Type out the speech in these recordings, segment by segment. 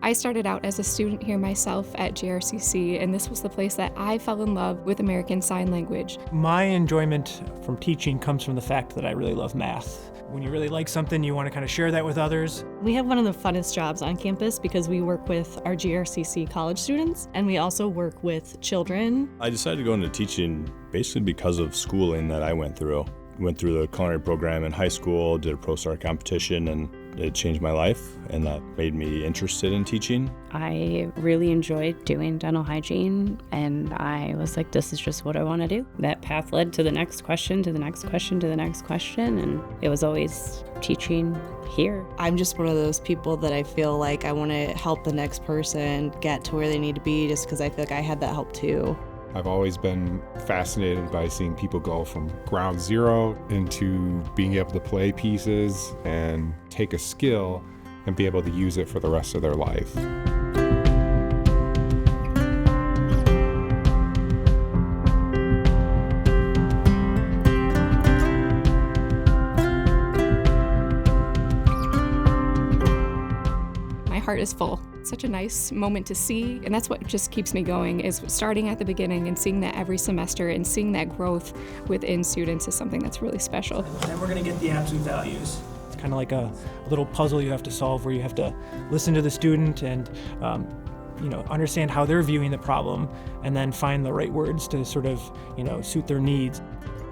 I started out as a student here myself at GRCC, and this was the place that I fell in love with American Sign Language. My enjoyment from teaching comes from the fact that I really love math. When you really like something, you want to kind of share that with others. We have one of the funnest jobs on campus because we work with our GRCC college students, and we also work with children. I decided to go into teaching basically because of schooling that I went through. Went through the culinary program in high school, did a pro-star competition, and it changed my life, and that made me interested in teaching. I really enjoyed doing dental hygiene, and I was like, this is just what I want to do. That path led to the next question, to the next question, to the next question, and it was always teaching here. I'm just one of those people that I feel like I want to help the next person get to where they need to be, just because I feel like I had that help too. I've always been fascinated by seeing people go from ground zero into being able to play pieces and take a skill and be able to use it for the rest of their life. My heart is full. Such a nice moment to see, and that's what just keeps me going, is starting at the beginning and seeing that every semester and seeing that growth within students is something that's really special. Then we're going to get the absolute values. It's kind of like a little puzzle you have to solve where you have to listen to the student and understand how they're viewing the problem and then find the right words to sort of, suit their needs.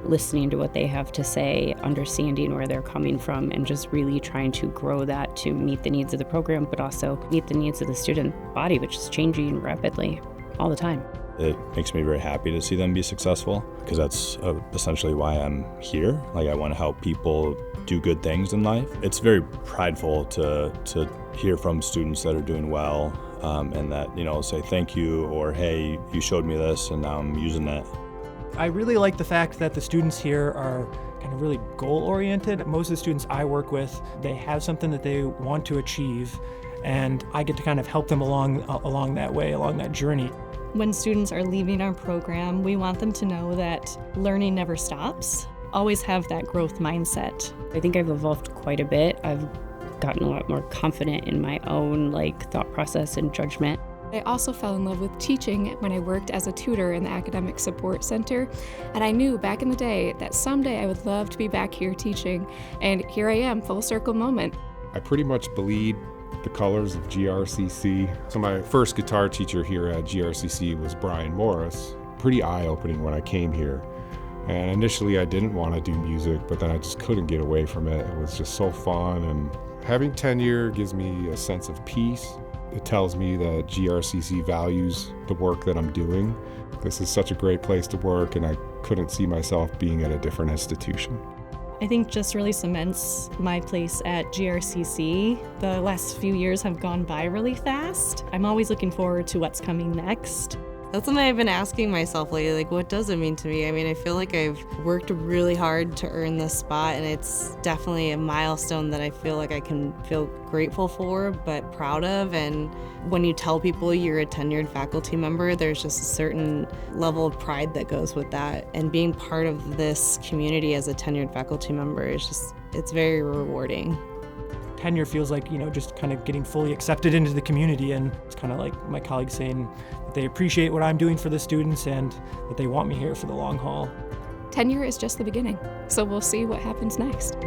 Listening to what they have to say, understanding where they're coming from, and just really trying to grow that to meet the needs of the program, but also meet the needs of the student body, which is changing rapidly all the time. It makes me very happy to see them be successful, because that's essentially why I'm here. Like, I want to help people do good things in life. It's very prideful to hear from students that are doing well, and that, say thank you, or hey, you showed me this and now I'm using that. I really like the fact that the students here are kind of really goal-oriented. Most of the students I work with, they have something that they want to achieve, and I get to kind of help them along that way, along that journey. When students are leaving our program, we want them to know that learning never stops. Always have that growth mindset. I think I've evolved quite a bit. I've gotten a lot more confident in my own thought process and judgment. I also fell in love with teaching when I worked as a tutor in the Academic Support Center, and I knew back in the day that someday I would love to be back here teaching, and here I am, full circle moment. I pretty much bleed the colors of GRCC. So my first guitar teacher here at GRCC was Bryant Morris. Pretty eye-opening when I came here. And initially I didn't want to do music, but then I just couldn't get away from it. It was just so fun, and having tenure gives me a sense of peace. It tells me that GRCC values the work that I'm doing. This is such a great place to work, and I couldn't see myself being at a different institution. I think just really cements my place at GRCC. The last few years have gone by really fast. I'm always looking forward to what's coming next. That's something I've been asking myself lately, what does it mean to me? I mean, I feel like I've worked really hard to earn this spot, and it's definitely a milestone that I feel like I can feel grateful for, but proud of. And when you tell people you're a tenured faculty member, there's just a certain level of pride that goes with that. And being part of this community as a tenured faculty member it's very rewarding. Tenure feels like, just kind of getting fully accepted into the community, and it's kind of like my colleagues saying that they appreciate what I'm doing for the students and that they want me here for the long haul. Tenure is just the beginning, so we'll see what happens next.